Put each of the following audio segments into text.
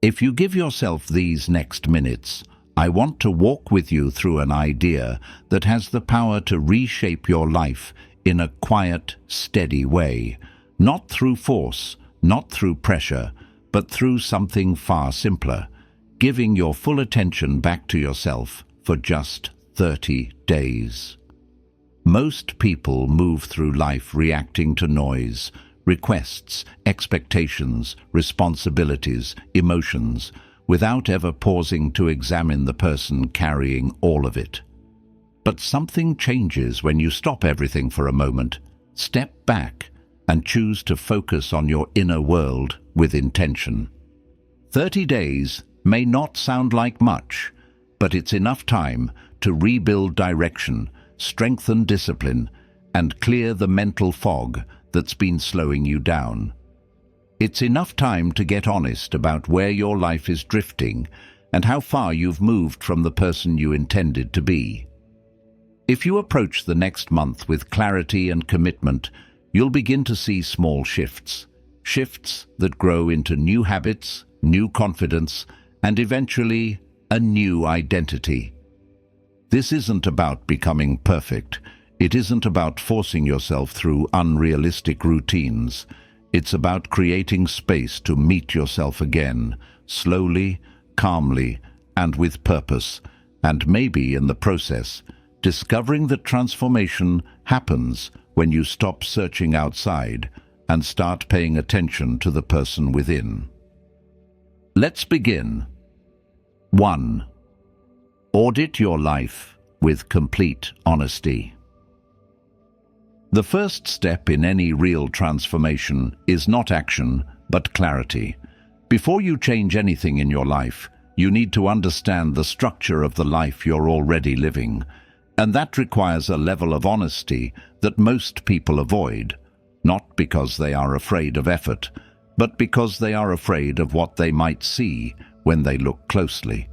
If you give yourself these next minutes, I want to walk with you through an idea that has the power to reshape your life in a quiet, steady way, not through force, not through pressure, but through something far simpler, giving your full attention back to yourself for just 30 days. Most people move through life reacting to noise, requests, expectations, responsibilities, emotions, without ever pausing to examine the person carrying all of it. But something changes when you stop everything for a moment, step back, and choose to focus on your inner world with intention. 30 days may not sound like much, but it's enough time to rebuild direction, strengthen discipline, and clear the mental fog that's been slowing you down. It's enough time to get honest about where your life is drifting and how far you've moved from the person you intended to be. If you approach the next month with clarity and commitment, you'll begin to see small shifts that grow into new habits, new confidence, and eventually a new identity. This isn't about becoming perfect. It isn't about forcing yourself through unrealistic routines. It's about creating space to meet yourself again, slowly, calmly, and with purpose, and maybe in the process, discovering that transformation happens when you stop searching outside and start paying attention to the person within. Let's begin. 1. Audit your life with complete honesty. The first step in any real transformation is not action, but clarity. Before you change anything in your life, you need to understand the structure of the life you're already living, and that requires a level of honesty that most people avoid, not because they are afraid of effort, but because they are afraid of what they might see when they look closely.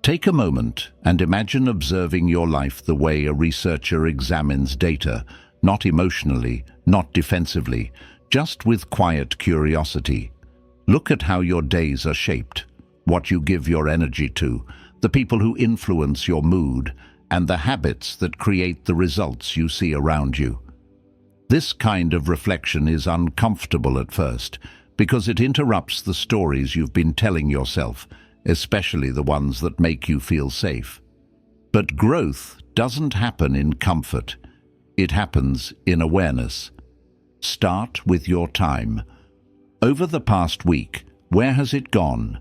Take a moment and imagine observing your life the way a researcher examines data, not emotionally, not defensively, just with quiet curiosity. Look at how your days are shaped, what you give your energy to, the people who influence your mood, and the habits that create the results you see around you. This kind of reflection is uncomfortable at first, because it interrupts the stories you've been telling yourself, especially the ones that make you feel safe. But growth doesn't happen in comfort. It happens in awareness. Start with your time. Over the past week, where has it gone?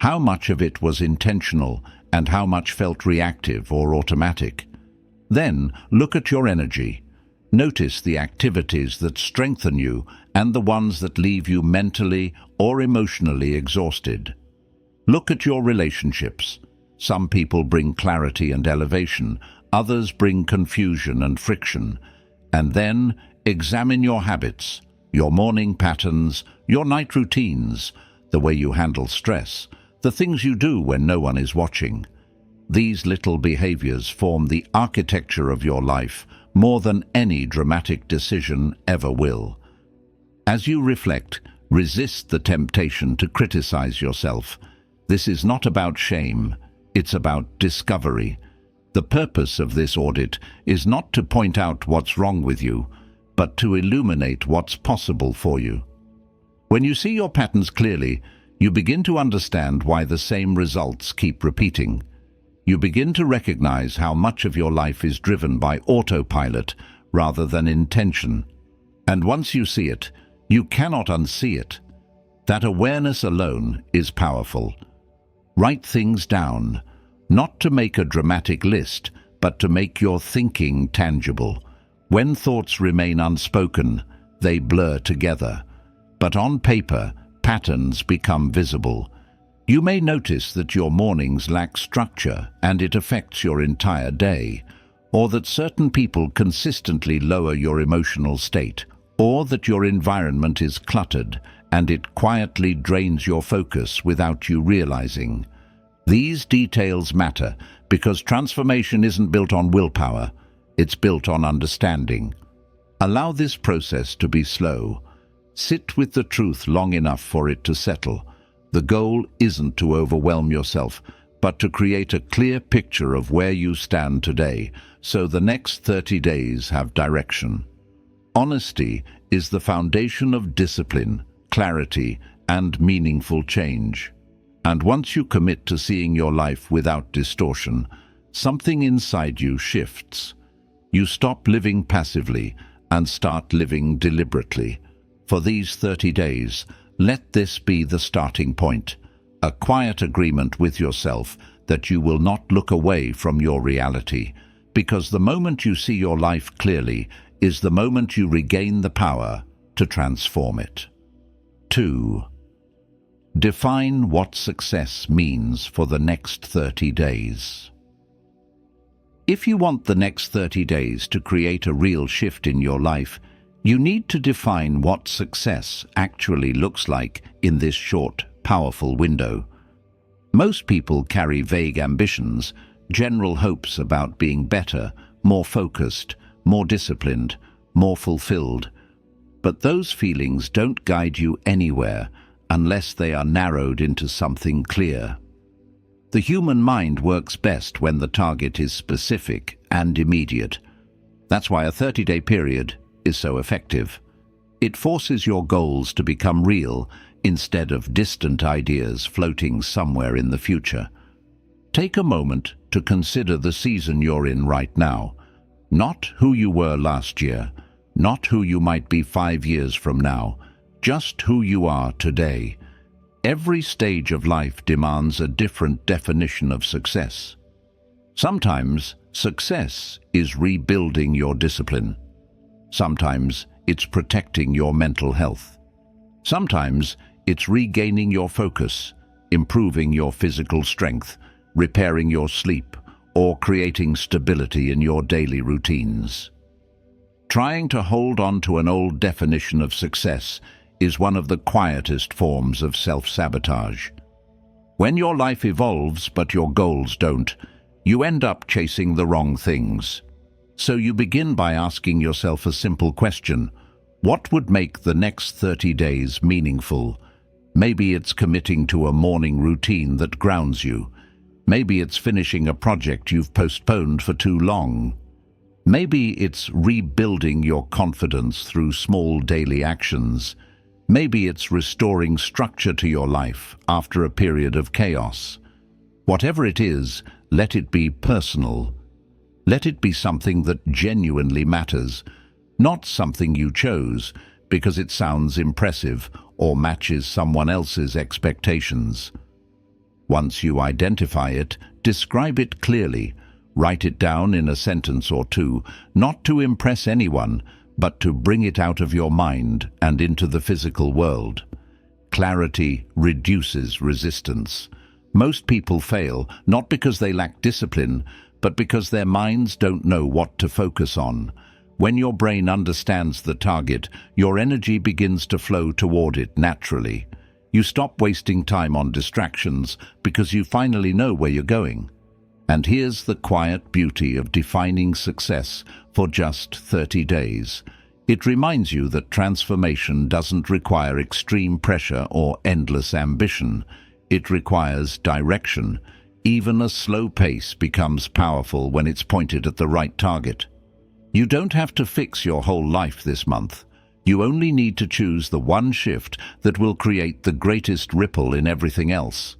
How much of it was intentional and how much felt reactive or automatic? Then look at your energy. Notice the activities that strengthen you and the ones that leave you mentally or emotionally exhausted. Look at your relationships. Some people bring clarity and elevation, others bring confusion and friction. And then examine your habits, your morning patterns, your night routines, the way you handle stress, the things you do when no one is watching. These little behaviors form the architecture of your life more than any dramatic decision ever will. As you reflect, resist the temptation to criticize yourself. This is not about shame, it's about discovery. The purpose of this audit is not to point out what's wrong with you, but to illuminate what's possible for you. When you see your patterns clearly, you begin to understand why the same results keep repeating. You begin to recognize how much of your life is driven by autopilot rather than intention. And once you see it, you cannot unsee it. That awareness alone is powerful. Write things down, not to make a dramatic list, but to make your thinking tangible. When thoughts remain unspoken, they blur together. But on paper, patterns become visible. You may notice that your mornings lack structure and it affects your entire day, or that certain people consistently lower your emotional state, or that your environment is cluttered and it quietly drains your focus without you realizing. These details matter because transformation isn't built on willpower, it's built on understanding. Allow this process to be slow. Sit with the truth long enough for it to settle. The goal isn't to overwhelm yourself, but to create a clear picture of where you stand today, so the next 30 days have direction. Honesty is the foundation of discipline, clarity, and meaningful change. And once you commit to seeing your life without distortion, something inside you shifts. You stop living passively and start living deliberately. For these 30 days, let this be the starting point, a quiet agreement with yourself that you will not look away from your reality, because the moment you see your life clearly is the moment you regain the power to transform it. 2. Define what success means for the next 30 days. If you want the next 30 days to create a real shift in your life, you need to define what success actually looks like in this short, powerful window. Most people carry vague ambitions, general hopes about being better, more focused, more disciplined, more fulfilled. But those feelings don't guide you anywhere unless they are narrowed into something clear. The human mind works best when the target is specific and immediate. That's why a 30-day period is so effective. It forces your goals to become real instead of distant ideas floating somewhere in the future. Take a moment to consider the season you're in right now. Not who you were last year, not who you might be 5 years from now, just who you are today. Every stage of life demands a different definition of success. Sometimes success is rebuilding your discipline. Sometimes it's protecting your mental health. Sometimes it's regaining your focus, improving your physical strength, repairing your sleep, or creating stability in your daily routines. Trying to hold on to an old definition of success is one of the quietest forms of self-sabotage. When your life evolves but your goals don't, you end up chasing the wrong things. So you begin by asking yourself a simple question: what would make the next 30 days meaningful? Maybe it's committing to a morning routine that grounds you. Maybe it's finishing a project you've postponed for too long. Maybe it's rebuilding your confidence through small daily actions. Maybe it's restoring structure to your life after a period of chaos. Whatever it is, let it be personal. Let it be something that genuinely matters, not something you chose because it sounds impressive or matches someone else's expectations. Once you identify it, describe it clearly. Write it down in a sentence or two, not to impress anyone, but to bring it out of your mind and into the physical world. Clarity reduces resistance. Most people fail, not because they lack discipline, but because their minds don't know what to focus on. When your brain understands the target, your energy begins to flow toward it naturally. You stop wasting time on distractions because you finally know where you're going. And here's the quiet beauty of defining success for just 30 days. It reminds you that transformation doesn't require extreme pressure or endless ambition. It requires direction. Even a slow pace becomes powerful when it's pointed at the right target. You don't have to fix your whole life this month. You only need to choose the one shift that will create the greatest ripple in everything else.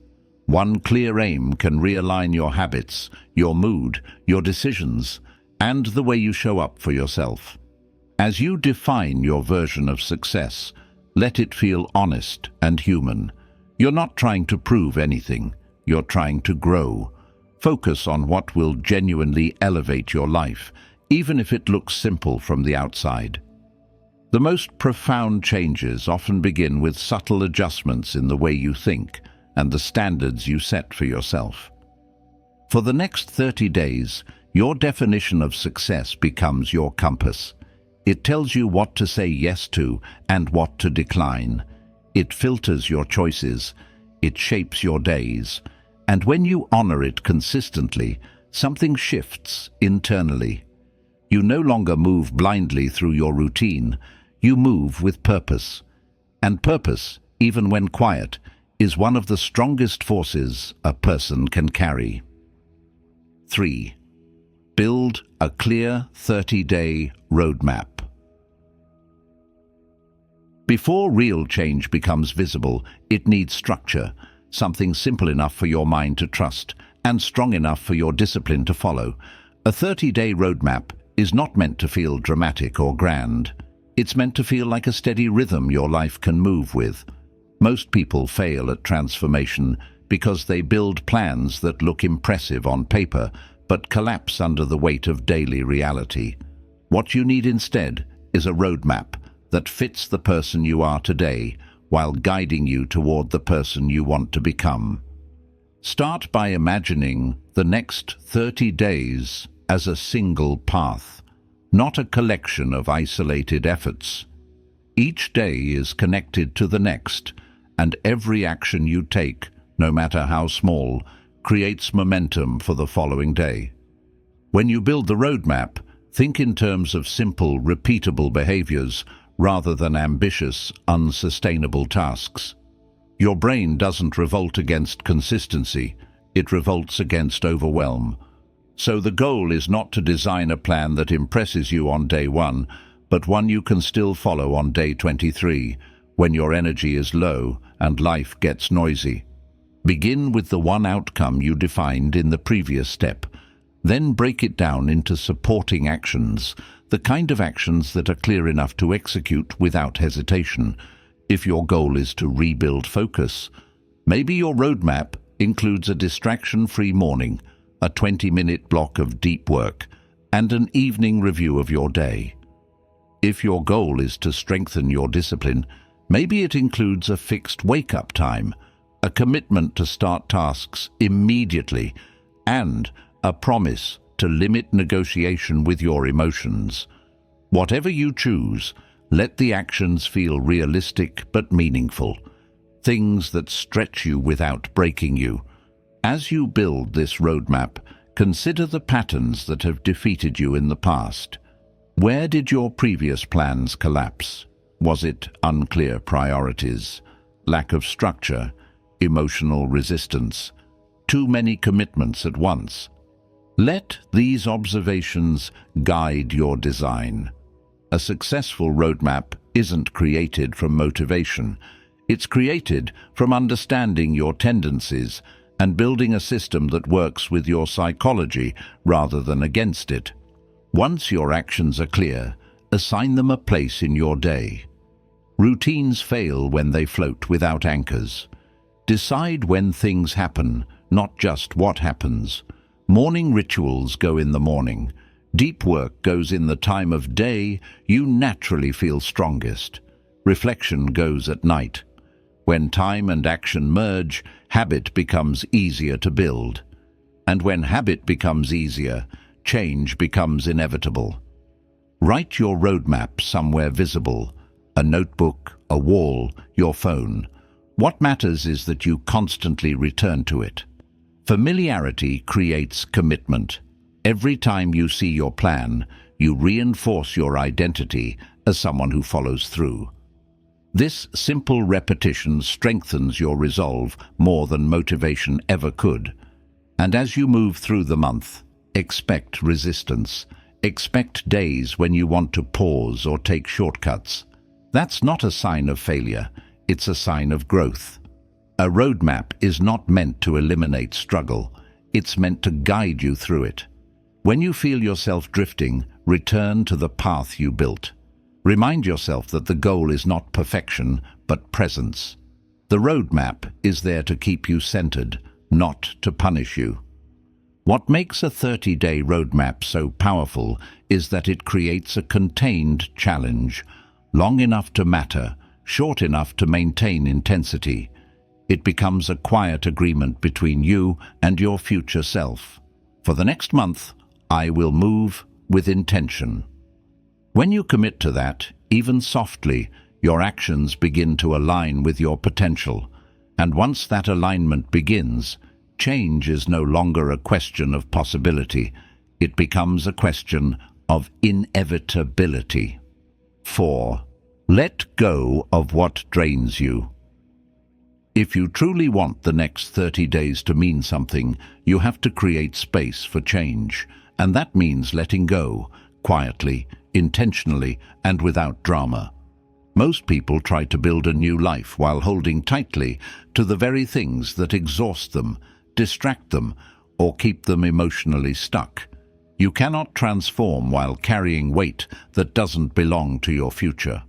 One clear aim can realign your habits, your mood, your decisions, and the way you show up for yourself. As you define your version of success, let it feel honest and human. You're not trying to prove anything. You're trying to grow. Focus on what will genuinely elevate your life, even if it looks simple from the outside. The most profound changes often begin with subtle adjustments in the way you think and the standards you set for yourself. For the next 30 days, your definition of success becomes your compass. It tells you what to say yes to and what to decline. It filters your choices. It shapes your days. And when you honor it consistently, something shifts internally. You no longer move blindly through your routine. You move with purpose. And purpose, even when quiet, is one of the strongest forces a person can carry. 3. Build a clear 30-day roadmap. Before real change becomes visible, it needs structure, something simple enough for your mind to trust and strong enough for your discipline to follow. A 30-day roadmap is not meant to feel dramatic or grand. It's meant to feel like a steady rhythm your life can move with. Most people fail at transformation because they build plans that look impressive on paper but collapse under the weight of daily reality. What you need instead is a roadmap that fits the person you are today while guiding you toward the person you want to become. Start by imagining the next 30 days as a single path, not a collection of isolated efforts. Each day is connected to the next, and every action you take, no matter how small, creates momentum for the following day. When you build the roadmap, think in terms of simple, repeatable behaviors rather than ambitious, unsustainable tasks. Your brain doesn't revolt against consistency, it revolts against overwhelm. So the goal is not to design a plan that impresses you on day 1, but one you can still follow on day 23, when your energy is low and life gets noisy. Begin with the one outcome you defined in the previous step. Then break it down into supporting actions, the kind of actions that are clear enough to execute without hesitation. If your goal is to rebuild focus, maybe your roadmap includes a distraction-free morning, a 20-minute block of deep work, and an evening review of your day. If your goal is to strengthen your discipline, maybe it includes a fixed wake-up time, a commitment to start tasks immediately, and a promise to limit negotiation with your emotions. Whatever you choose, let the actions feel realistic but meaningful, things that stretch you without breaking you. As you build this roadmap, consider the patterns that have defeated you in the past. Where did your previous plans collapse? Was it unclear priorities, lack of structure, emotional resistance, too many commitments at once? Let these observations guide your design. A successful roadmap isn't created from motivation. It's created from understanding your tendencies and building a system that works with your psychology rather than against it. Once your actions are clear, assign them a place in your day. Routines fail when they float without anchors. Decide when things happen, not just what happens. Morning rituals go in the morning. Deep work goes in the time of day you naturally feel strongest. Reflection goes at night. When time and action merge, habit becomes easier to build. And when habit becomes easier, change becomes inevitable. Write your roadmap somewhere visible, a notebook, a wall, your phone. What matters is that you constantly return to it. Familiarity creates commitment. Every time you see your plan, you reinforce your identity as someone who follows through. This simple repetition strengthens your resolve more than motivation ever could. And as you move through the month, expect resistance. Expect days when you want to pause or take shortcuts. That's not a sign of failure, it's a sign of growth. A roadmap is not meant to eliminate struggle, it's meant to guide you through it. When you feel yourself drifting, return to the path you built. Remind yourself that the goal is not perfection, but presence. The roadmap is there to keep you centered, not to punish you. What makes a 30-day roadmap so powerful is that it creates a contained challenge, long enough to matter, short enough to maintain intensity. It becomes a quiet agreement between you and your future self. For the next month, I will move with intention. When you commit to that, even softly, your actions begin to align with your potential. And once that alignment begins, change is no longer a question of possibility. It becomes a question of inevitability. 4. Let go of what drains you. If you truly want the next 30 days to mean something, you have to create space for change. And that means letting go, quietly, intentionally, and without drama. Most people try to build a new life while holding tightly to the very things that exhaust them, distract them, or keep them emotionally stuck. You cannot transform while carrying weight that doesn't belong to your future.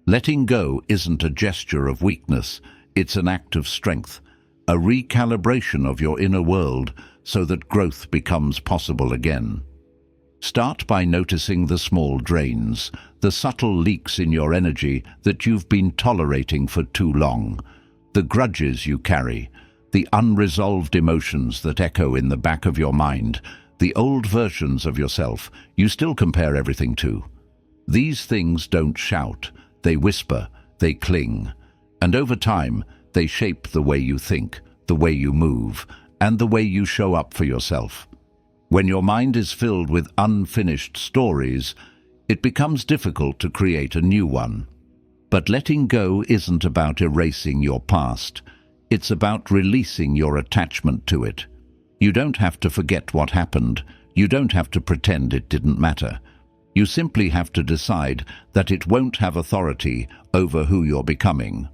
Letting go isn't a gesture of weakness, it's an act of strength, a recalibration of your inner world so that growth becomes possible again. Start by noticing the small drains, the subtle leaks in your energy that you've been tolerating for too long, the grudges you carry, the unresolved emotions that echo in the back of your mind, the old versions of yourself you still compare everything to. These things don't shout, they whisper, they cling, and over time they shape the way you think, the way you move, and the way you show up for yourself. When your mind is filled with unfinished stories, it becomes difficult to create a new one. But letting go isn't about erasing your past. It's about releasing your attachment to it. You don't have to forget what happened. You don't have to pretend it didn't matter. You simply have to decide that it won't have authority over who you're becoming.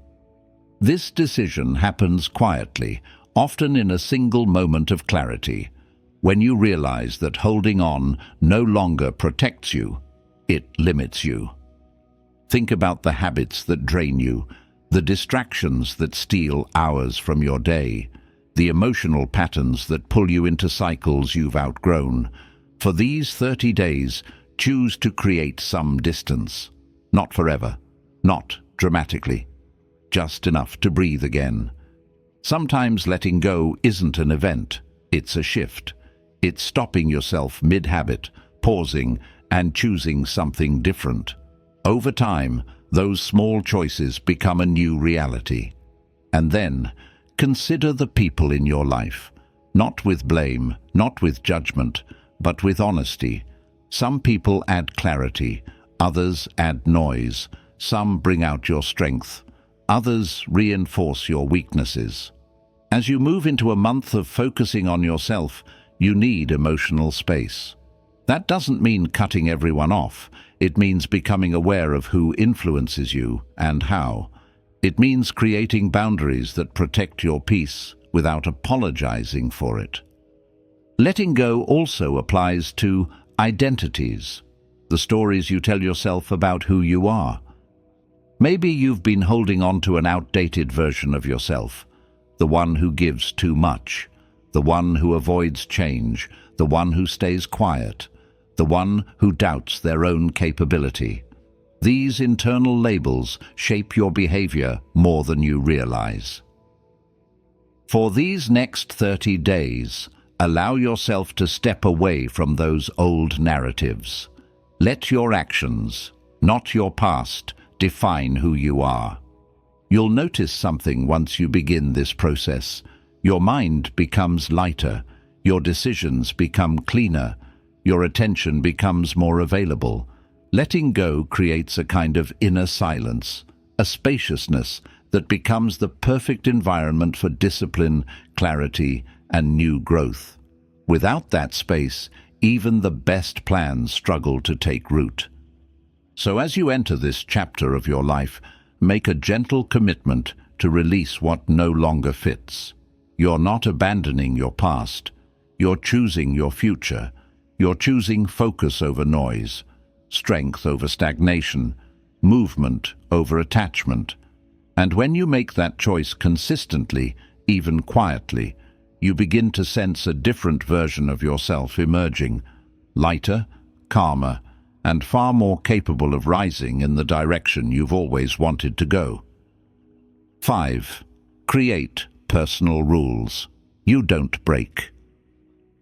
This decision happens quietly, often in a single moment of clarity. When you realize that holding on no longer protects you, it limits you. Think about the habits that drain you, the distractions that steal hours from your day, the emotional patterns that pull you into cycles you've outgrown. For these 30 days, choose to create some distance. Not forever, not dramatically, just enough to breathe again. Sometimes letting go isn't an event, it's a shift. It's stopping yourself mid-habit, pausing, and choosing something different. Over time, those small choices become a new reality. And then, consider the people in your life. Not with blame, not with judgment, but with honesty. Some people add clarity, others add noise. Some bring out your strength, others reinforce your weaknesses. As you move into a month of focusing on yourself, you need emotional space. That doesn't mean cutting everyone off. It means becoming aware of who influences you and how. It means creating boundaries that protect your peace without apologizing for it. Letting go also applies to identities, the stories you tell yourself about who you are. Maybe you've been holding on to an outdated version of yourself, the one who gives too much, the one who avoids change, the one who stays quiet, the one who doubts their own capability. These internal labels shape your behavior more than you realize. For these next 30 days, allow yourself to step away from those old narratives. Let your actions, not your past, define who you are. You'll notice something once you begin this process. Your mind becomes lighter, your decisions become cleaner, your attention becomes more available. Letting go creates a kind of inner silence, a spaciousness that becomes the perfect environment for discipline, clarity, and new growth. Without that space, even the best plans struggle to take root. So as you enter this chapter of your life, make a gentle commitment to release what no longer fits. You're not abandoning your past. You're choosing your future. You're choosing focus over noise, strength over stagnation, movement over attachment. And when you make that choice consistently, even quietly, you begin to sense a different version of yourself emerging, lighter, calmer, and far more capable of rising in the direction you've always wanted to go. 5. Create personal rules. You don't break.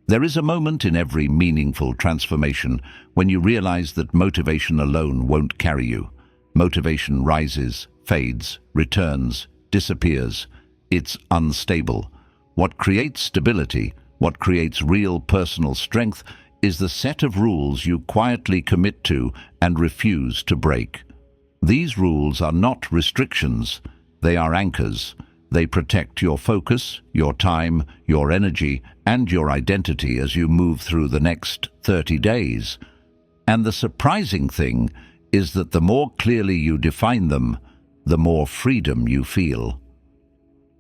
There is a moment in every meaningful transformation when you realize that motivation alone won't carry you. Motivation rises, fades, returns, disappears. It's unstable. What creates stability, what creates real personal strength, is the set of rules you quietly commit to and refuse to break. These rules are not restrictions, they are anchors. They protect your focus, your time, your energy, and your identity as you move through the next 30 days. And the surprising thing is that the more clearly you define them, the more freedom you feel.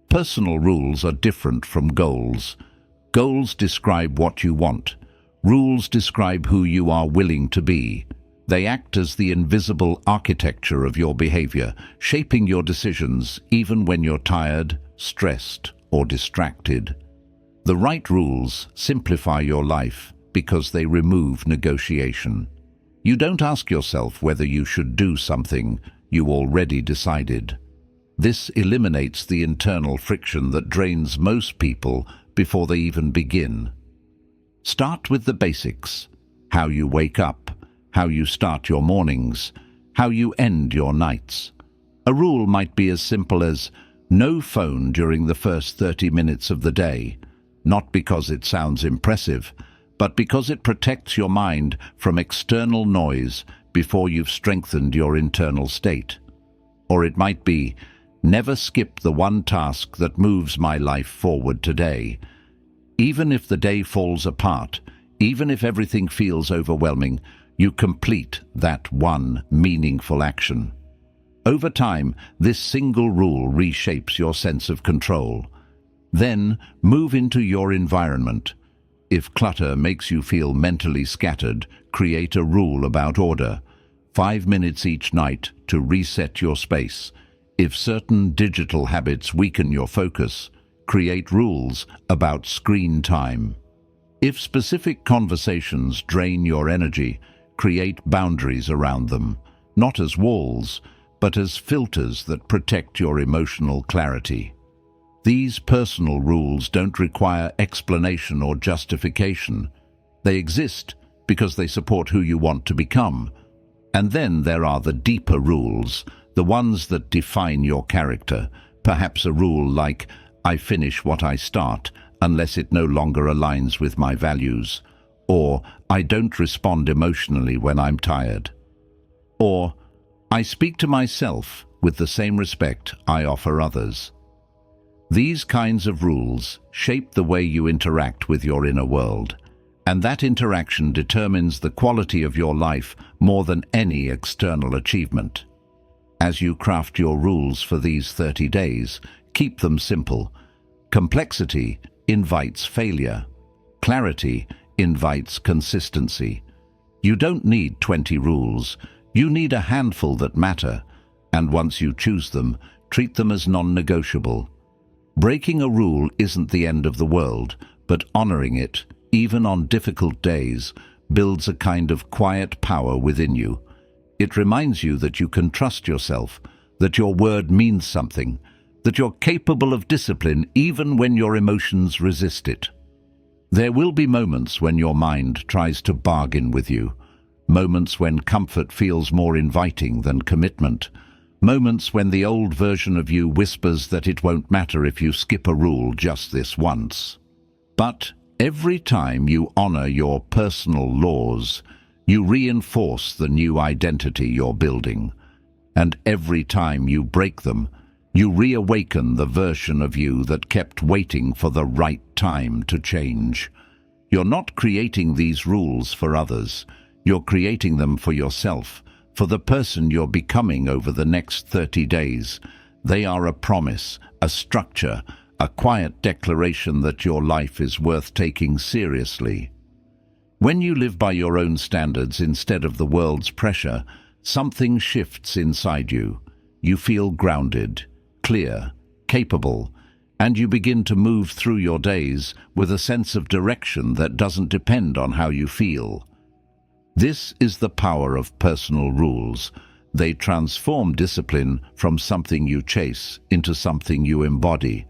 Personal rules are different from goals. Goals describe what you want. Rules describe who you are willing to be. They act as the invisible architecture of your behavior, shaping your decisions even when you're tired, stressed, or distracted. The right rules simplify your life because they remove negotiation. You don't ask yourself whether you should do something you already decided. This eliminates the internal friction that drains most people before they even begin. Start with the basics: how you wake up, how you start your mornings, how you end your nights. A rule might be as simple as no phone during the first 30 minutes of the day, not because it sounds impressive, but because it protects your mind from external noise before you've strengthened your internal state. Or it might be, never skip the one task that moves my life forward today. Even if the day falls apart, even if everything feels overwhelming, you complete that one meaningful action. Over time, this single rule reshapes your sense of control. Then, move into your environment. If clutter makes you feel mentally scattered, create a rule about order. 5 minutes each night to reset your space. If certain digital habits weaken your focus, create rules about screen time. If specific conversations drain your energy, create boundaries around them, not as walls, but as filters that protect your emotional clarity. These personal rules don't require explanation or justification. They exist because they support who you want to become. And then there are the deeper rules, the ones that define your character. Perhaps a rule like, I finish what I start unless it no longer aligns with my values. Or, I don't respond emotionally when I'm tired. Or, I speak to myself with the same respect I offer others. These kinds of rules shape the way you interact with your inner world, and that interaction determines the quality of your life more than any external achievement. As you craft your rules for these 30 days, keep them simple. Complexity invites failure. Clarity invites consistency. You don't need 20 rules. You need a handful that matter, and once you choose them, treat them as non-negotiable. Breaking a rule isn't the end of the world, but honoring it, even on difficult days, builds a kind of quiet power within you. It reminds you that you can trust yourself, that your word means something, that you're capable of discipline even when your emotions resist it. There will be moments when your mind tries to bargain with you, moments when comfort feels more inviting than commitment, moments when the old version of you whispers that it won't matter if you skip a rule just this once. But every time you honor your personal laws, you reinforce the new identity you're building. And every time you break them, you reawaken the version of you that kept waiting for the right time to change. You're not creating these rules for others. You're creating them for yourself, for the person you're becoming over the next 30 days. They are a promise, a structure, a quiet declaration that your life is worth taking seriously. When you live by your own standards instead of the world's pressure, something shifts inside you. You feel grounded, clear, capable, and you begin to move through your days with a sense of direction that doesn't depend on how you feel. This is the power of personal rules. They transform discipline from something you chase into something you embody.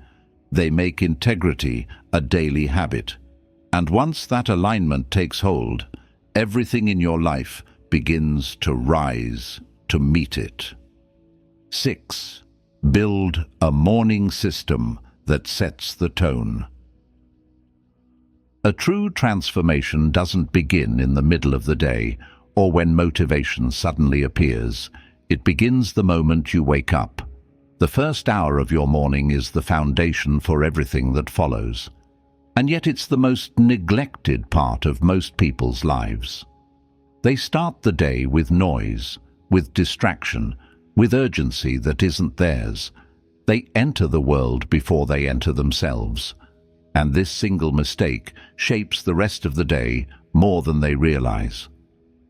They make integrity a daily habit. And once that alignment takes hold, everything in your life begins to rise to meet it. 6. Build a morning system that sets the tone. A true transformation doesn't begin in the middle of the day or when motivation suddenly appears. It begins the moment you wake up. The first hour of your morning is the foundation for everything that follows. And yet it's the most neglected part of most people's lives. They start the day with noise, with distraction, with urgency that isn't theirs. They enter the world before they enter themselves. And this single mistake shapes the rest of the day more than they realize.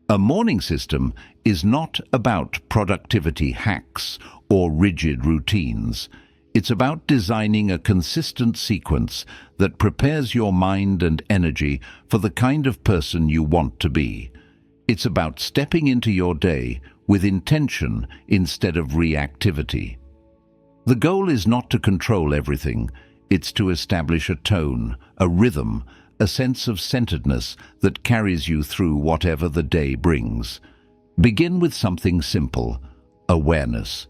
A morning system is not about productivity hacks or rigid routines. It's about designing a consistent sequence that prepares your mind and energy for the kind of person you want to be. It's about stepping into your day with intention instead of reactivity. The goal is not to control everything. It's to establish a tone, a rhythm, a sense of centeredness that carries you through whatever the day brings. Begin with something simple: awareness.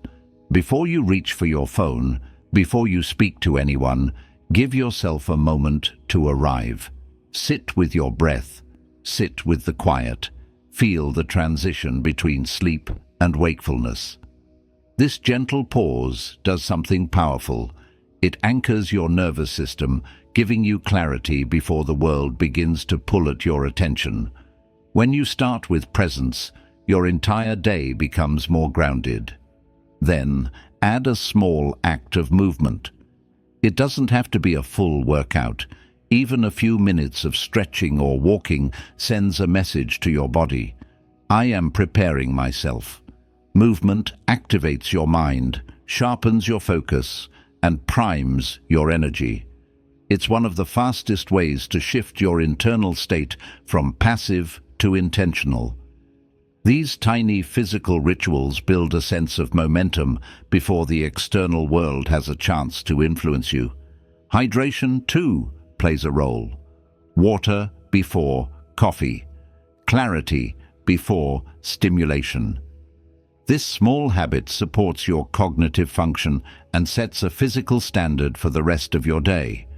Before you reach for your phone, before you speak to anyone, give yourself a moment to arrive. Sit with your breath. Sit with the quiet. Feel the transition between sleep and wakefulness. This gentle pause does something powerful. It anchors your nervous system, giving you clarity before the world begins to pull at your attention. When you start with presence, your entire day becomes more grounded. Then, add a small act of movement. It doesn't have to be a full workout. Even a few minutes of stretching or walking sends a message to your body. I am preparing myself. Movement activates your mind, sharpens your focus, and primes your energy. It's one of the fastest ways to shift your internal state from passive to intentional. These tiny physical rituals build a sense of momentum before the external world has a chance to influence you. Hydration, too, plays a role. Water before coffee. Clarity before stimulation. This small habit supports your cognitive function and sets a physical standard for the rest of your day.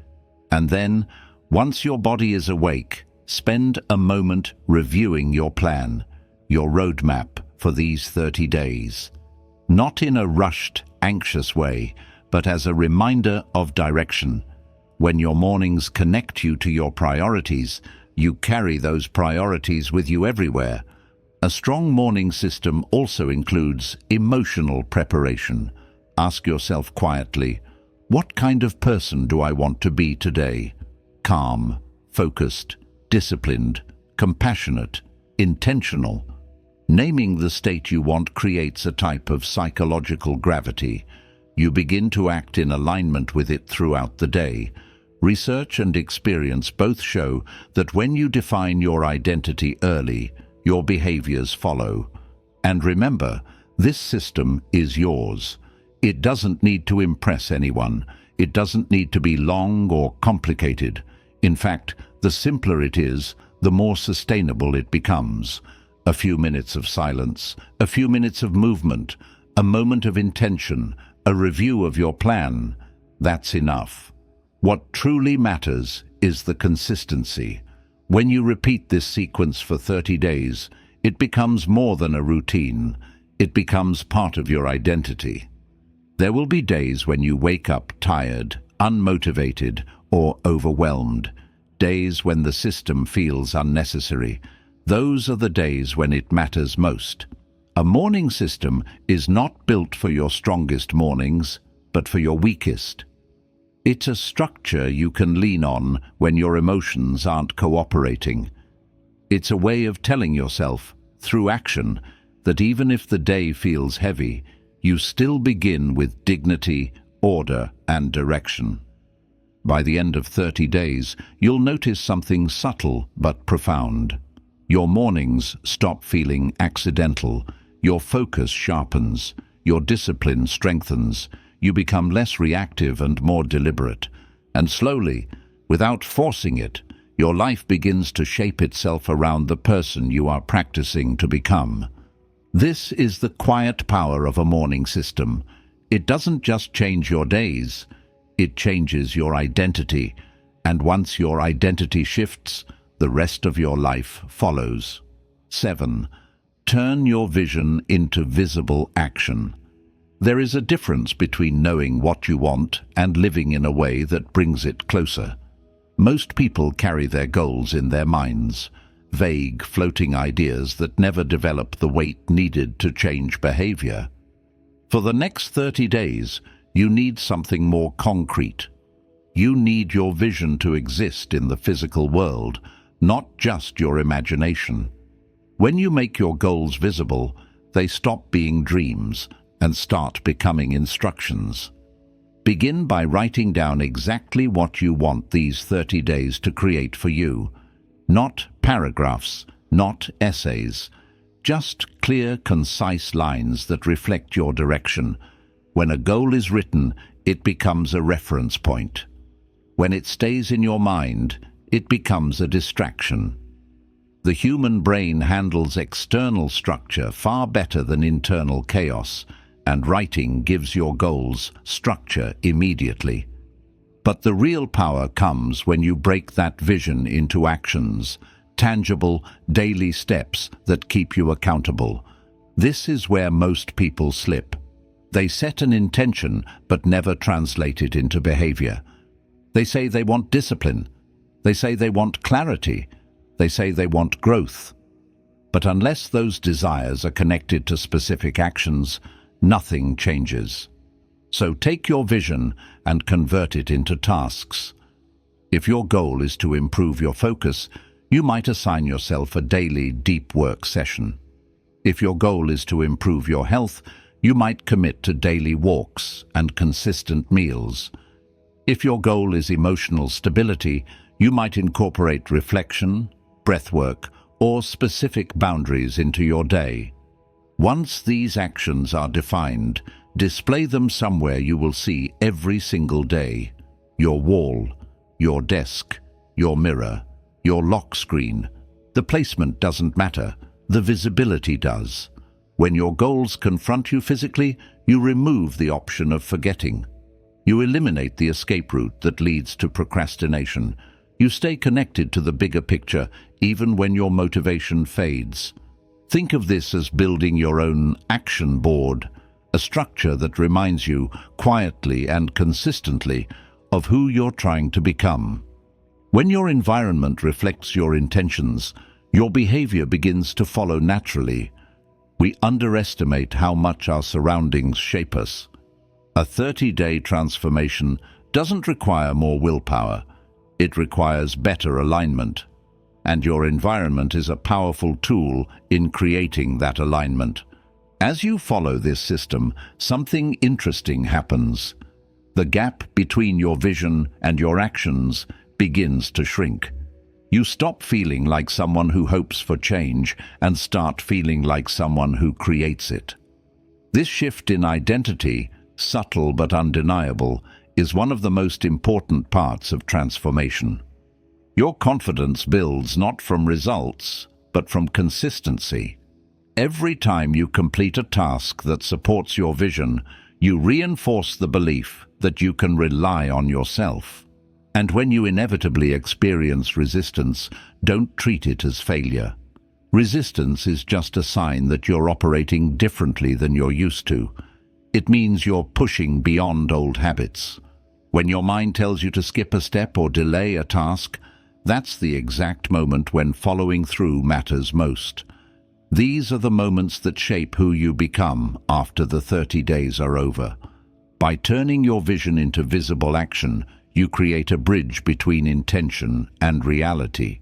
And then, once your body is awake, spend a moment reviewing your plan, your roadmap for these 30 days. Not in a rushed, anxious way, but as a reminder of direction. When your mornings connect you to your priorities, you carry those priorities with you everywhere. A strong morning system also includes emotional preparation. Ask yourself quietly, what kind of person do I want to be today? Calm, focused, disciplined, compassionate, intentional. Naming the state you want creates a type of psychological gravity. You begin to act in alignment with it throughout the day. Research and experience both show that when you define your identity early, your behaviors follow. And remember, this system is yours. It doesn't need to impress anyone. It doesn't need to be long or complicated. In fact, the simpler it is, the more sustainable it becomes. A few minutes of silence, a few minutes of movement, a moment of intention, a review of your plan. That's enough. What truly matters is the consistency. When you repeat this sequence for 30 days, it becomes more than a routine. It becomes part of your identity. There will be days when you wake up tired, unmotivated, or overwhelmed. Days when the system feels unnecessary. Those are the days when it matters most. A morning system is not built for your strongest mornings, but for your weakest. It's a structure you can lean on when your emotions aren't cooperating. It's a way of telling yourself, through action, that even if the day feels heavy, you still begin with dignity, order, and direction. By the end of 30 days, you'll notice something subtle but profound. Your mornings stop feeling accidental, your focus sharpens, your discipline strengthens, you become less reactive and more deliberate. And slowly, without forcing it, your life begins to shape itself around the person you are practicing to become. This is the quiet power of a morning system. It doesn't just change your days, it changes your identity. And once your identity shifts, the rest of your life follows. 7. Turn your vision into visible action. There is a difference between knowing what you want and living in a way that brings it closer. Most people carry their goals in their minds, vague, floating ideas that never develop the weight needed to change behavior. For the next 30 days, you need something more concrete. You need your vision to exist in the physical world, not just your imagination. When you make your goals visible, they stop being dreams and start becoming instructions. Begin by writing down exactly what you want these 30 days to create for you. Not paragraphs, not essays, just clear, concise lines that reflect your direction. When a goal is written, it becomes a reference point. When it stays in your mind, it becomes a distraction. The human brain handles external structure far better than internal chaos, and writing gives your goals structure immediately. But the real power comes when you break that vision into actions, tangible, daily steps that keep you accountable. This is where most people slip. They set an intention but never translate it into behavior. They say they want discipline. They say they want clarity. They say they want growth. But unless those desires are connected to specific actions, nothing changes. So take your vision and convert it into tasks. If your goal is to improve your focus, you might assign yourself a daily deep work session. If your goal is to improve your health, you might commit to daily walks and consistent meals. If your goal is emotional stability, you might incorporate reflection, breathwork, or specific boundaries into your day. Once these actions are defined, display them somewhere you will see every single day. Your wall, your desk, your mirror, your lock screen. The placement doesn't matter, the visibility does. When your goals confront you physically, you remove the option of forgetting. You eliminate the escape route that leads to procrastination. You stay connected to the bigger picture even when your motivation fades. Think of this as building your own action board, a structure that reminds you quietly and consistently of who you're trying to become. When your environment reflects your intentions, your behavior begins to follow naturally. We underestimate how much our surroundings shape us. A 30-day transformation doesn't require more willpower. It requires better alignment. And your environment is a powerful tool in creating that alignment. As you follow this system, something interesting happens. The gap between your vision and your actions begins to shrink. You stop feeling like someone who hopes for change and start feeling like someone who creates it. This shift in identity, subtle but undeniable, is one of the most important parts of transformation. Your confidence builds not from results, but from consistency. Every time you complete a task that supports your vision, you reinforce the belief that you can rely on yourself. And when you inevitably experience resistance, don't treat it as failure. Resistance is just a sign that you're operating differently than you're used to. It means you're pushing beyond old habits. When your mind tells you to skip a step or delay a task, that's the exact moment when following through matters most. These are the moments that shape who you become after the 30 days are over. By turning your vision into visible action, you create a bridge between intention and reality.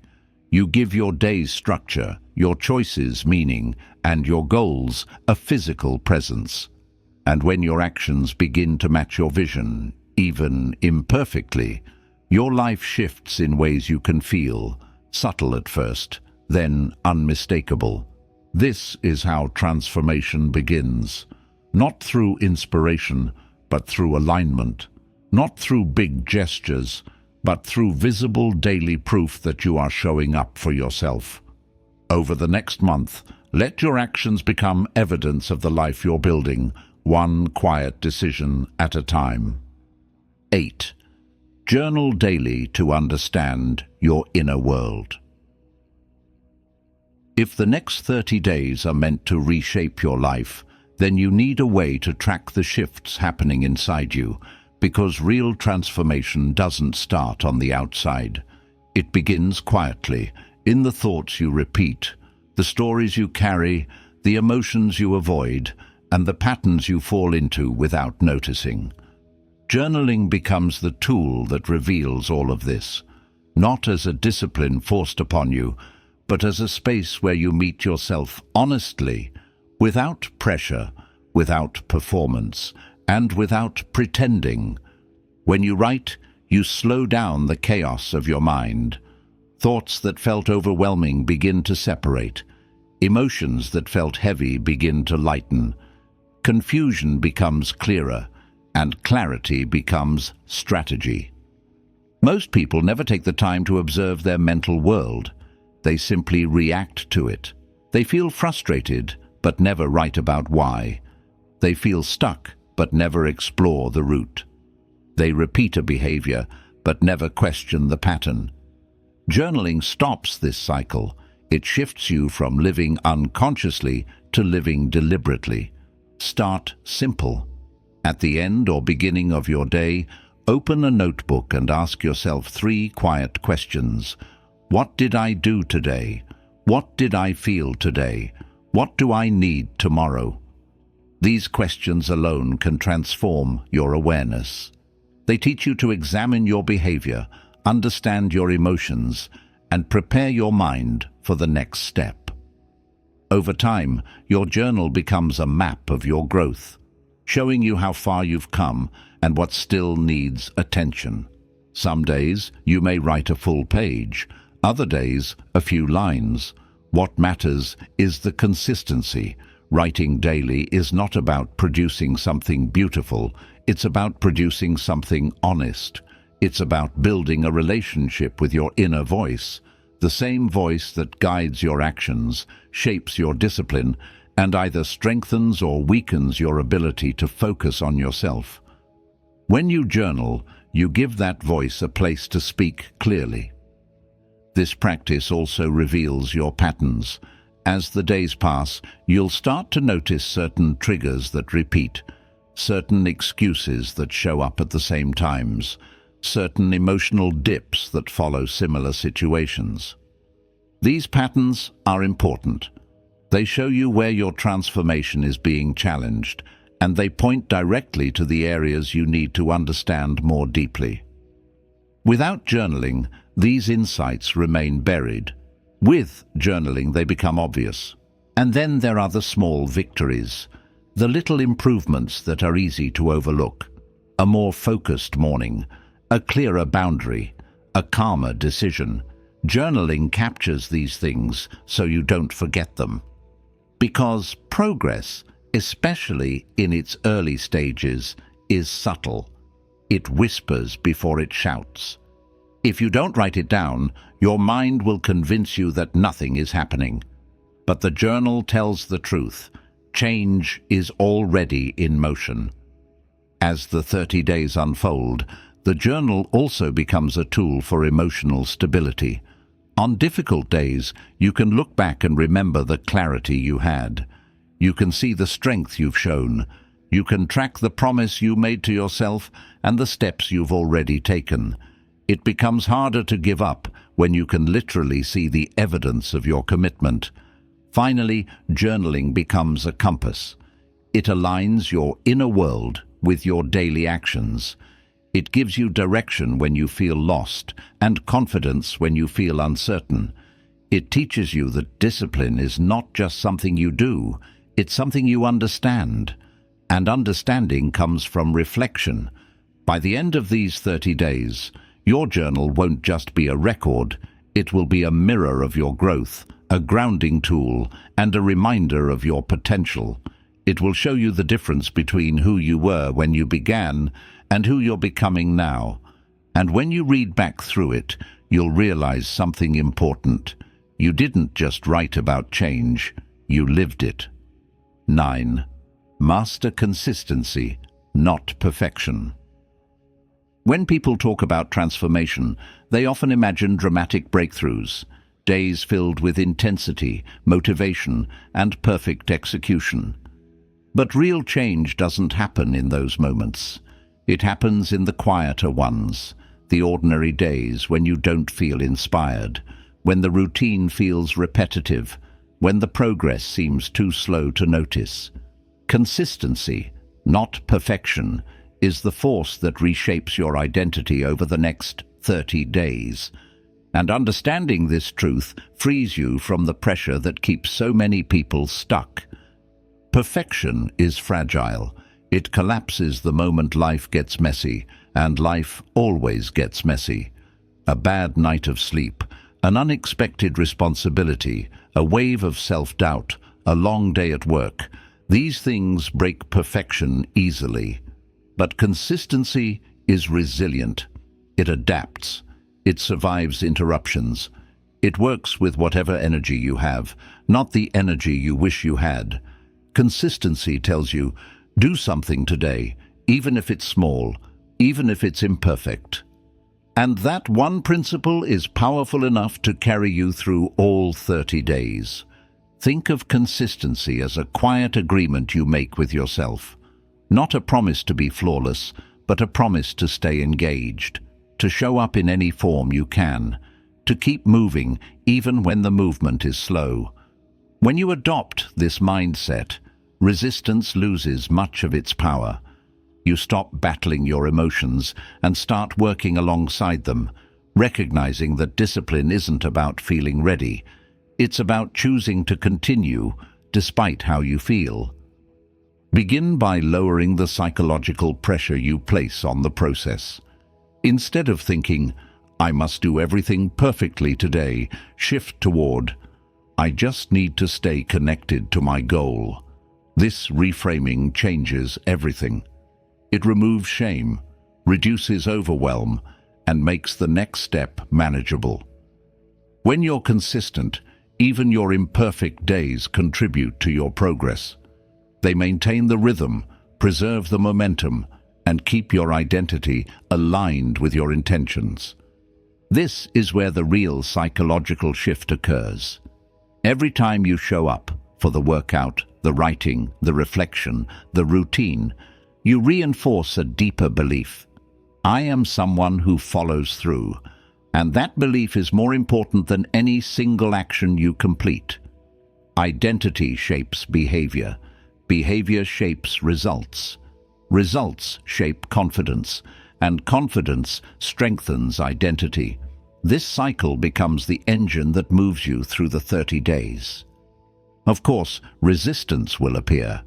You give your days structure, your choices meaning, and your goals a physical presence. And when your actions begin to match your vision, even imperfectly, your life shifts in ways you can feel, subtle at first, then unmistakable. This is how transformation begins. Not through inspiration, but through alignment. Not through big gestures, but through visible daily proof that you are showing up for yourself. Over the next month, let your actions become evidence of the life you're building, one quiet decision at a time. 8. Journal daily to understand your inner world. If the next 30 days are meant to reshape your life, then you need a way to track the shifts happening inside you, because real transformation doesn't start on the outside. It begins quietly, in the thoughts you repeat, the stories you carry, the emotions you avoid, and the patterns you fall into without noticing. Journaling becomes the tool that reveals all of this, not as a discipline forced upon you, but as a space where you meet yourself honestly, without pressure, without performance, and without pretending. When you write, you slow down the chaos of your mind. Thoughts that felt overwhelming begin to separate. Emotions that felt heavy begin to lighten. Confusion becomes clearer, and clarity becomes strategy. Most people never take the time to observe their mental world. They simply react to it. They feel frustrated, but never write about why. They feel stuck, but never explore the root. They repeat a behavior, but never question the pattern. Journaling stops this cycle. It shifts you from living unconsciously to living deliberately. Start simple. At the end or beginning of your day, open a notebook and ask yourself 3 quiet questions. What did I do today? What did I feel today? What do I need tomorrow? These questions alone can transform your awareness. They teach you to examine your behavior, understand your emotions, and prepare your mind for the next step. Over time, your journal becomes a map of your growth, showing you how far you've come and what still needs attention. Some days you may write a full page, other days a few lines. What matters is the consistency. Writing daily is not about producing something beautiful, it's about producing something honest. It's about building a relationship with your inner voice, the same voice that guides your actions, shapes your discipline, and either strengthens or weakens your ability to focus on yourself. When you journal, you give that voice a place to speak clearly. This practice also reveals your patterns. As the days pass, you'll start to notice certain triggers that repeat, certain excuses that show up at the same times, certain emotional dips that follow similar situations. These patterns are important. They show you where your transformation is being challenged, and they point directly to the areas you need to understand more deeply. Without journaling, these insights remain buried. With journaling, they become obvious. And then there are the small victories, the little improvements that are easy to overlook. A more focused morning, a clearer boundary, a calmer decision. Journaling captures these things so you don't forget them. Because progress, especially in its early stages, is subtle. It whispers before it shouts. If you don't write it down, your mind will convince you that nothing is happening. But the journal tells the truth. Change is already in motion. As the 30 days unfold, the journal also becomes a tool for emotional stability. On difficult days, you can look back and remember the clarity you had. You can see the strength you've shown. You can track the promise you made to yourself and the steps you've already taken. It becomes harder to give up when you can literally see the evidence of your commitment. Finally, journaling becomes a compass. It aligns your inner world with your daily actions. It gives you direction when you feel lost and confidence when you feel uncertain. It teaches you that discipline is not just something you do, it's something you understand. And understanding comes from reflection. By the end of these 30 days, your journal won't just be a record, it will be a mirror of your growth, a grounding tool, and a reminder of your potential. It will show you the difference between who you were when you began and who you're becoming now. And when you read back through it, you'll realize something important. You didn't just write about change, you lived it. 9. Master consistency, not perfection. When people talk about transformation, they often imagine dramatic breakthroughs, days filled with intensity, motivation, and perfect execution. But real change doesn't happen in those moments. It happens in the quieter ones, the ordinary days when you don't feel inspired, when the routine feels repetitive, when the progress seems too slow to notice. Consistency, not perfection, is the force that reshapes your identity over the next 30 days. And understanding this truth frees you from the pressure that keeps so many people stuck. Perfection is fragile. It collapses the moment life gets messy, and life always gets messy. A bad night of sleep, an unexpected responsibility, a wave of self-doubt, a long day at work. These things break perfection easily. But consistency is resilient. It adapts. It survives interruptions. It works with whatever energy you have, not the energy you wish you had. Consistency tells you, do something today, even if it's small, even if it's imperfect. And that one principle is powerful enough to carry you through all 30 days. Think of consistency as a quiet agreement you make with yourself. Not a promise to be flawless, but a promise to stay engaged, to show up in any form you can, to keep moving even when the movement is slow. When you adopt this mindset, resistance loses much of its power. You stop battling your emotions and start working alongside them, recognizing that discipline isn't about feeling ready. It's about choosing to continue despite how you feel. Begin by lowering the psychological pressure you place on the process. Instead of thinking, I must do everything perfectly today, shift toward, I just need to stay connected to my goal. This reframing changes everything. It removes shame, reduces overwhelm, and makes the next step manageable. When you're consistent, even your imperfect days contribute to your progress. They maintain the rhythm, preserve the momentum, and keep your identity aligned with your intentions. This is where the real psychological shift occurs. Every time you show up for the workout, the writing, the reflection, the routine, you reinforce a deeper belief. I am someone who follows through, and that belief is more important than any single action you complete. Identity shapes behavior. Behavior shapes results. Results shape confidence, and confidence strengthens identity. This cycle becomes the engine that moves you through the 30 days. Of course, resistance will appear.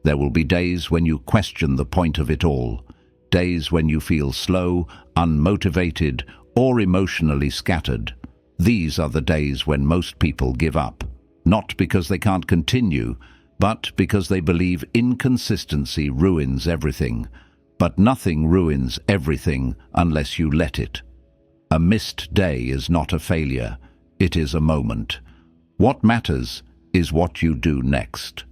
There will be days when you question the point of it all, days when you feel slow, unmotivated, or emotionally scattered. These are the days when most people give up, not because they can't continue, but because they believe inconsistency ruins everything. But nothing ruins everything unless you let it. A missed day is not a failure, it is a moment. What matters is what you do next.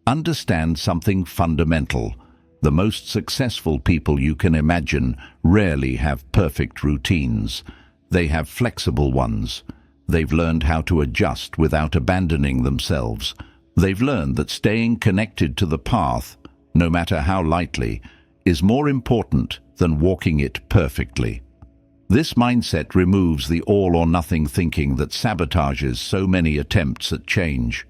Understand something fundamental. The most successful people you can imagine rarely have perfect routines. They have flexible ones. They've learned how to adjust without abandoning themselves. They've learned that staying connected to the path, no matter how lightly, is more important than walking it perfectly. This mindset removes the all-or-nothing thinking that sabotages so many attempts at change.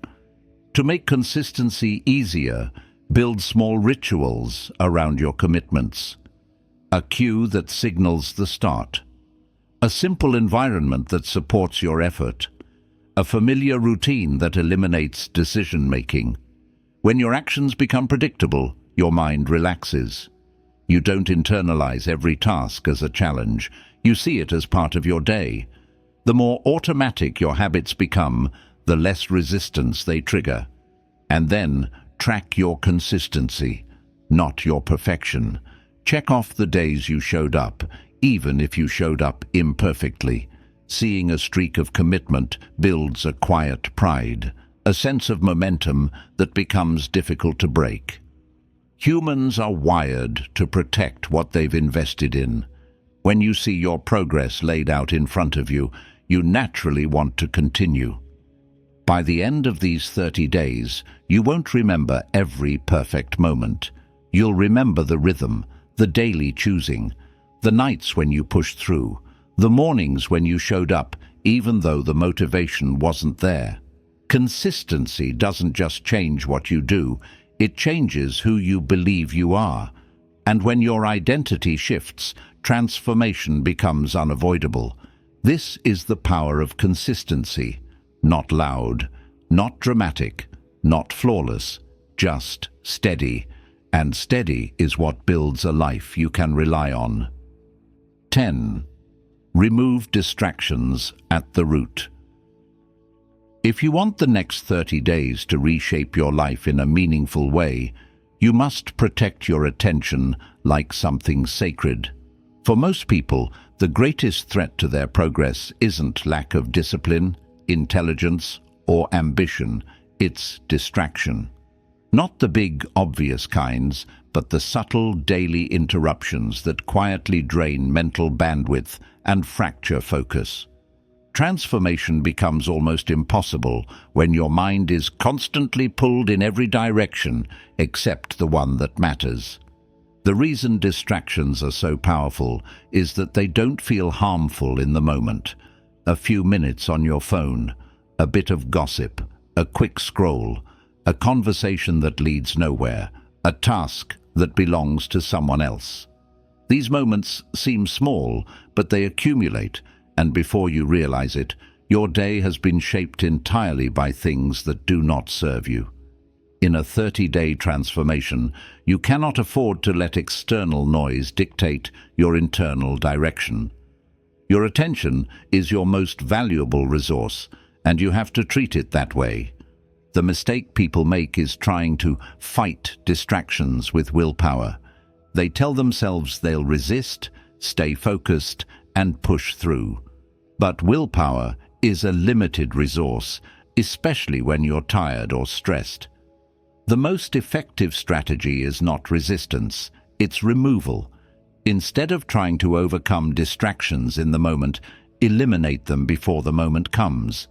To make consistency easier, build small rituals around your commitments. A cue that signals the start. A simple environment that supports your effort. A familiar routine that eliminates decision-making. When your actions become predictable, your mind relaxes. You don't internalize every task as a challenge. You see it as part of your day. The more automatic your habits become, the less resistance they trigger. And then, track your consistency, not your perfection. Check off the days you showed up, even if you showed up imperfectly. Seeing a streak of commitment builds a quiet pride, a sense of momentum that becomes difficult to break. Humans are wired to protect what they've invested in. When you see your progress laid out in front of you, you naturally want to continue. By the end of these 30 days, you won't remember every perfect moment. You'll remember the rhythm, the daily choosing, the nights when you pushed through, the mornings when you showed up, even though the motivation wasn't there. Consistency doesn't just change what you do, it changes who you believe you are. And when your identity shifts, transformation becomes unavoidable. This is the power of consistency. Not loud, not dramatic, not flawless, just steady. And steady is what builds a life you can rely on. 10. Remove distractions at the root. If you want the next 30 days to reshape your life in a meaningful way, you must protect your attention like something sacred. For most people, the greatest threat to their progress isn't lack of discipline, intelligence, or ambition, it's distraction. Not the big, obvious kinds, but the subtle daily interruptions that quietly drain mental bandwidth and fracture focus. Transformation becomes almost impossible when your mind is constantly pulled in every direction except the one that matters. The reason distractions are so powerful is that they don't feel harmful in the moment. A few minutes on your phone, a bit of gossip, a quick scroll, a conversation that leads nowhere, a task that belongs to someone else. These moments seem small, but they accumulate, and before you realize it, your day has been shaped entirely by things that do not serve you. In a 30-day transformation, you cannot afford to let external noise dictate your internal direction. Your attention is your most valuable resource, and you have to treat it that way. The mistake people make is trying to fight distractions with willpower. They tell themselves they'll resist, stay focused, and push through. But willpower is a limited resource, especially when you're tired or stressed. The most effective strategy is not resistance, it's removal. Instead of trying to overcome distractions in the moment, eliminate them before the moment comes.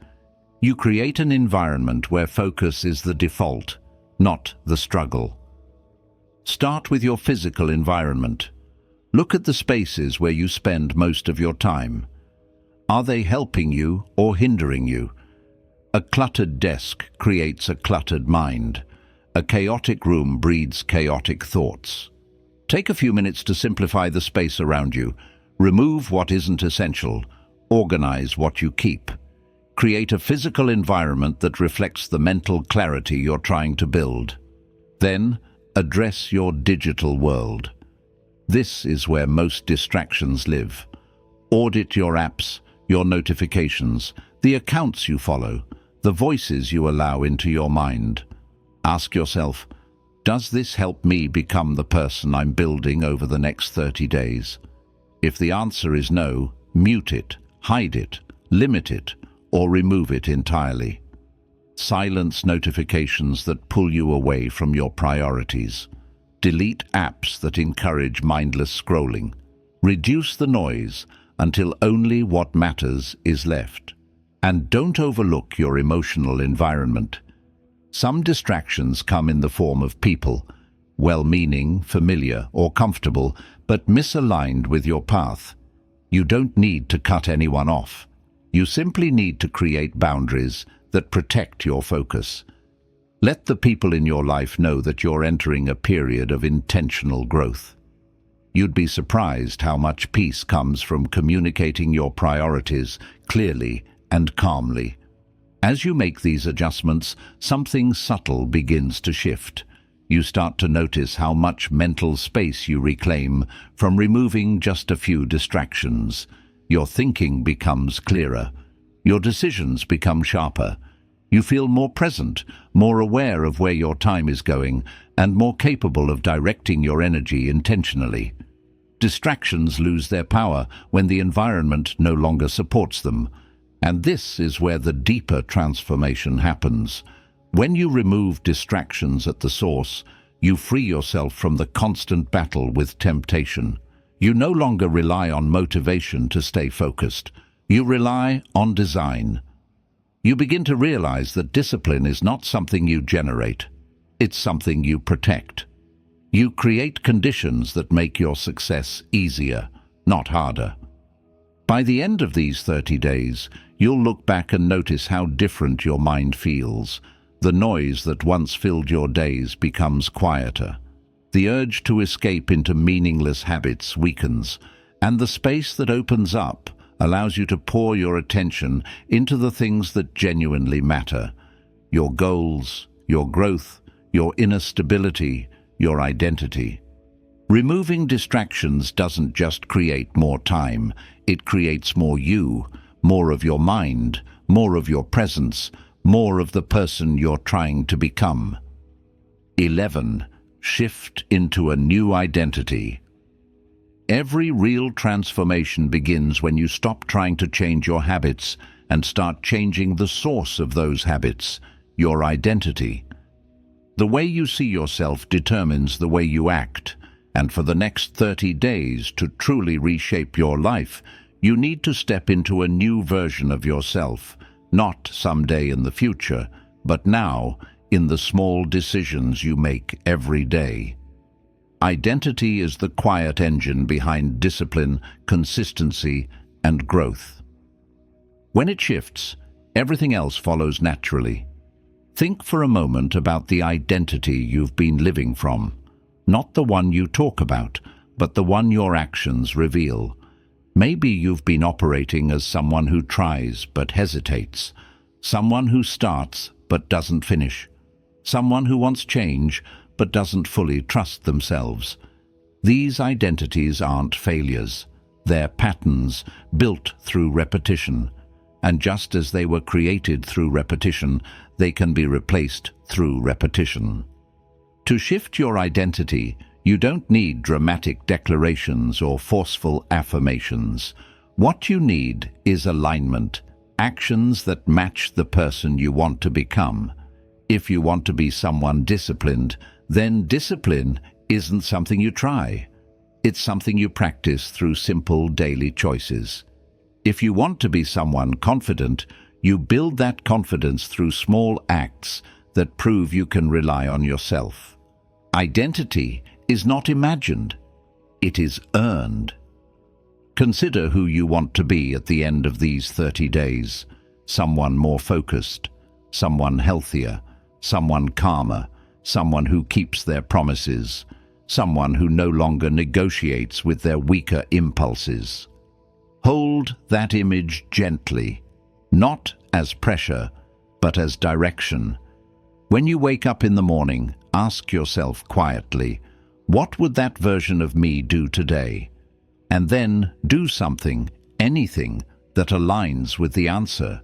You create an environment where focus is the default, not the struggle. Start with your physical environment. Look at the spaces where you spend most of your time. Are they helping you or hindering you? A cluttered desk creates a cluttered mind. A chaotic room breeds chaotic thoughts. Take a few minutes to simplify the space around you. Remove what isn't essential. Organize what you keep. Create a physical environment that reflects the mental clarity you're trying to build. Then, address your digital world. This is where most distractions live. Audit your apps, your notifications, the accounts you follow, the voices you allow into your mind. Ask yourself, does this help me become the person I'm building over the next 30 days? If the answer is no, mute it, hide it, limit it, or remove it entirely. Silence notifications that pull you away from your priorities. Delete apps that encourage mindless scrolling. Reduce the noise until only what matters is left. And don't overlook your emotional environment. Some distractions come in the form of people, well-meaning, familiar, or comfortable, but misaligned with your path. You don't need to cut anyone off. You simply need to create boundaries that protect your focus. Let the people in your life know that you're entering a period of intentional growth. You'd be surprised how much peace comes from communicating your priorities clearly and calmly. As you make these adjustments, something subtle begins to shift. You start to notice how much mental space you reclaim from removing just a few distractions. Your thinking becomes clearer. Your decisions become sharper. You feel more present, more aware of where your time is going, and more capable of directing your energy intentionally. Distractions lose their power when the environment no longer supports them. And this is where the deeper transformation happens. When you remove distractions at the source, you free yourself from the constant battle with temptation. You no longer rely on motivation to stay focused. You rely on design. You begin to realize that discipline is not something you generate. It's something you protect. You create conditions that make your success easier, not harder. By the end of these 30 days, you'll look back and notice how different your mind feels. The noise that once filled your days becomes quieter. The urge to escape into meaningless habits weakens, and the space that opens up allows you to pour your attention into the things that genuinely matter: your goals, your growth, your inner stability, your identity. Removing distractions doesn't just create more time, it creates more you, more of your mind, more of your presence, more of the person you're trying to become. 11. Shift into a new identity. Every real transformation begins when you stop trying to change your habits and start changing the source of those habits, your identity. The way you see yourself determines the way you act, and for the next 30 days to truly reshape your life, you need to step into a new version of yourself, not someday in the future, but now, in the small decisions you make every day. Identity is the quiet engine behind discipline, consistency, and growth. When it shifts, everything else follows naturally. Think for a moment about the identity you've been living from. Not the one you talk about, but the one your actions reveal. Maybe you've been operating as someone who tries but hesitates, someone who starts but doesn't finish, someone who wants change but doesn't fully trust themselves. These identities aren't failures. They're patterns built through repetition. And just as they were created through repetition, they can be replaced through repetition. To shift your identity, you don't need dramatic declarations or forceful affirmations. What you need is alignment, actions that match the person you want to become. If you want to be someone disciplined, then discipline isn't something you try. It's something you practice through simple daily choices. If you want to be someone confident, you build that confidence through small acts that prove you can rely on yourself. Identity is not imagined, it is earned. Consider who you want to be at the end of these 30 days. Someone more focused, someone healthier, someone calmer, someone who keeps their promises, someone who no longer negotiates with their weaker impulses. Hold that image gently, not as pressure, but as direction. When you wake up in the morning, ask yourself quietly, what would that version of me do today? And then do something, anything, that aligns with the answer.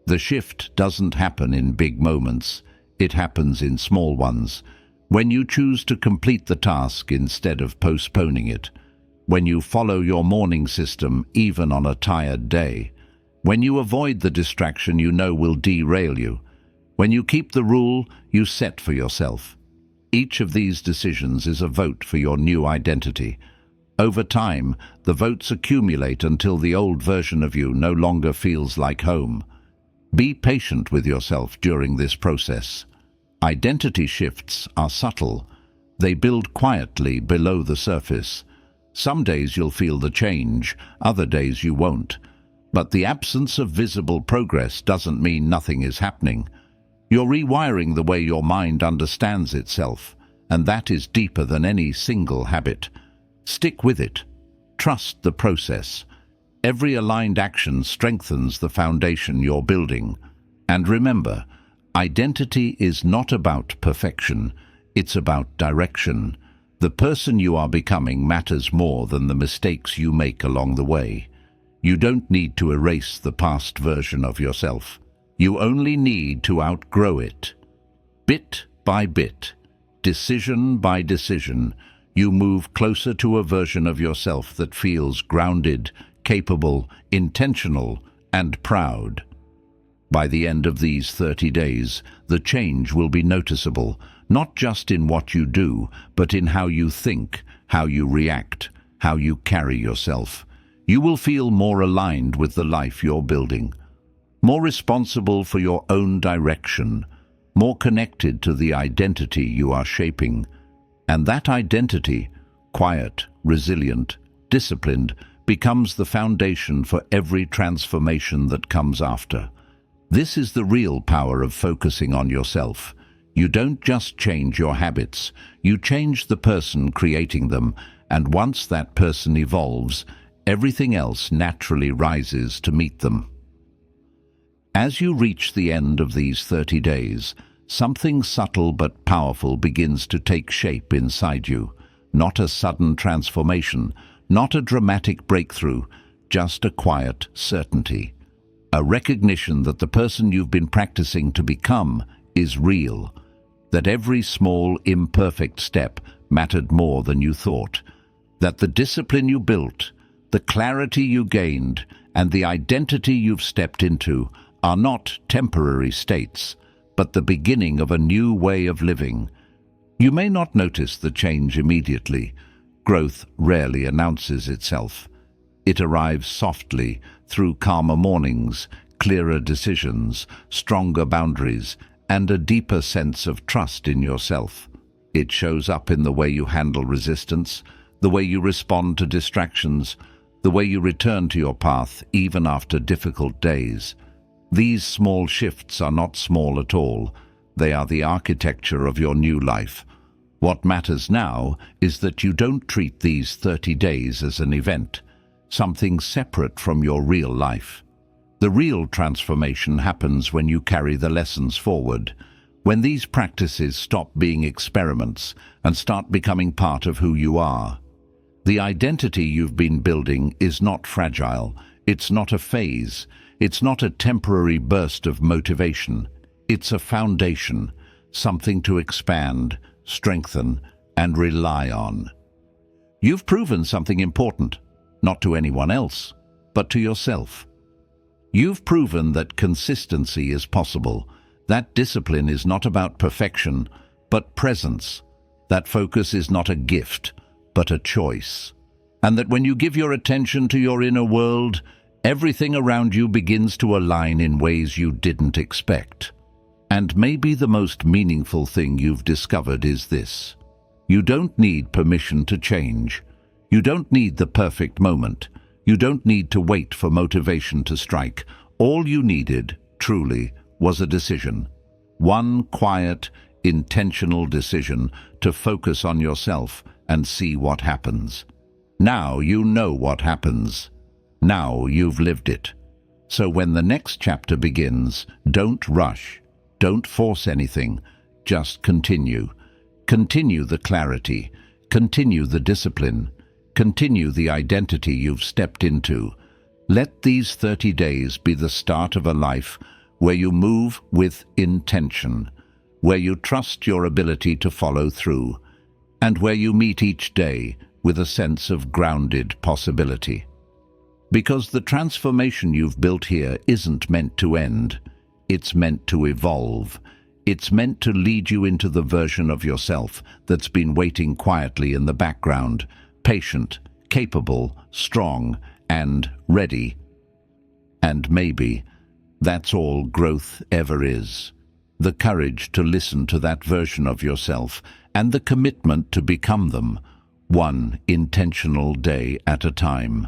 The shift doesn't happen in big moments. It happens in small ones. When you choose to complete the task instead of postponing it. When you follow your morning system even on a tired day. When you avoid the distraction you know will derail you. When you keep the rule you set for yourself. Each of these decisions is a vote for your new identity. Over time, the votes accumulate until the old version of you no longer feels like home. Be patient with yourself during this process. Identity shifts are subtle. They build quietly below the surface. Some days you'll feel the change, other days you won't. But the absence of visible progress doesn't mean nothing is happening. You're rewiring the way your mind understands itself, and that is deeper than any single habit. Stick with it. Trust the process. Every aligned action strengthens the foundation you're building. And remember, identity is not about perfection, it's about direction. The person you are becoming matters more than the mistakes you make along the way. You don't need to erase the past version of yourself. You only need to outgrow it. Bit by bit, decision by decision, you move closer to a version of yourself that feels grounded, capable, intentional, and proud. By the end of these 30 days, the change will be noticeable, not just in what you do, but in how you think, how you react, how you carry yourself. You will feel more aligned with the life you're building. more responsible for your own direction, more connected to the identity you are shaping. And that identity, quiet, resilient, disciplined, becomes the foundation for every transformation that comes after. This is the real power of focusing on yourself. You don't just change your habits, you change the person creating them, and once that person evolves, everything else naturally rises to meet them. As you reach the end of these 30 days, something subtle but powerful begins to take shape inside you. Not a sudden transformation, not a dramatic breakthrough, just a quiet certainty. A recognition that the person you've been practicing to become is real, that every small, imperfect step mattered more than you thought, that the discipline you built, the clarity you gained, and the identity you've stepped into are not temporary states, but the beginning of a new way of living. You may not notice the change immediately. Growth rarely announces itself. It arrives softly through calmer mornings, clearer decisions, stronger boundaries, and a deeper sense of trust in yourself. It shows up in the way you handle resistance, the way you respond to distractions, the way you return to your path even after difficult days. These small shifts are not small at all. They are the architecture of your new life. What matters now is that you don't treat these 30 days as an event, something separate from your real life. The real transformation happens when you carry the lessons forward, when these practices stop being experiments and start becoming part of who you are. The identity you've been building is not fragile, it's not a phase, it's not a temporary burst of motivation. It's a foundation, something to expand, strengthen, and rely on. You've proven something important, not to anyone else, but to yourself. You've proven that consistency is possible, that discipline is not about perfection, but presence, that focus is not a gift, but a choice, and that when you give your attention to your inner world, everything around you begins to align in ways you didn't expect. And maybe the most meaningful thing you've discovered is this: you don't need permission to change. You don't need the perfect moment. You don't need to wait for motivation to strike. All you needed, truly, was a decision. One quiet, intentional decision to focus on yourself and see what happens. Now you know what happens. Now you've lived it. So when the next chapter begins, don't rush. Don't force anything. Just continue. Continue the clarity. Continue the discipline. Continue the identity you've stepped into. Let these 30 days be the start of a life where you move with intention, where you trust your ability to follow through, and where you meet each day with a sense of grounded possibility. Because the transformation you've built here isn't meant to end. It's meant to evolve. It's meant to lead you into the version of yourself that's been waiting quietly in the background, patient, capable, strong, and ready. And maybe that's all growth ever is. The courage to listen to that version of yourself and the commitment to become them, one intentional day at a time.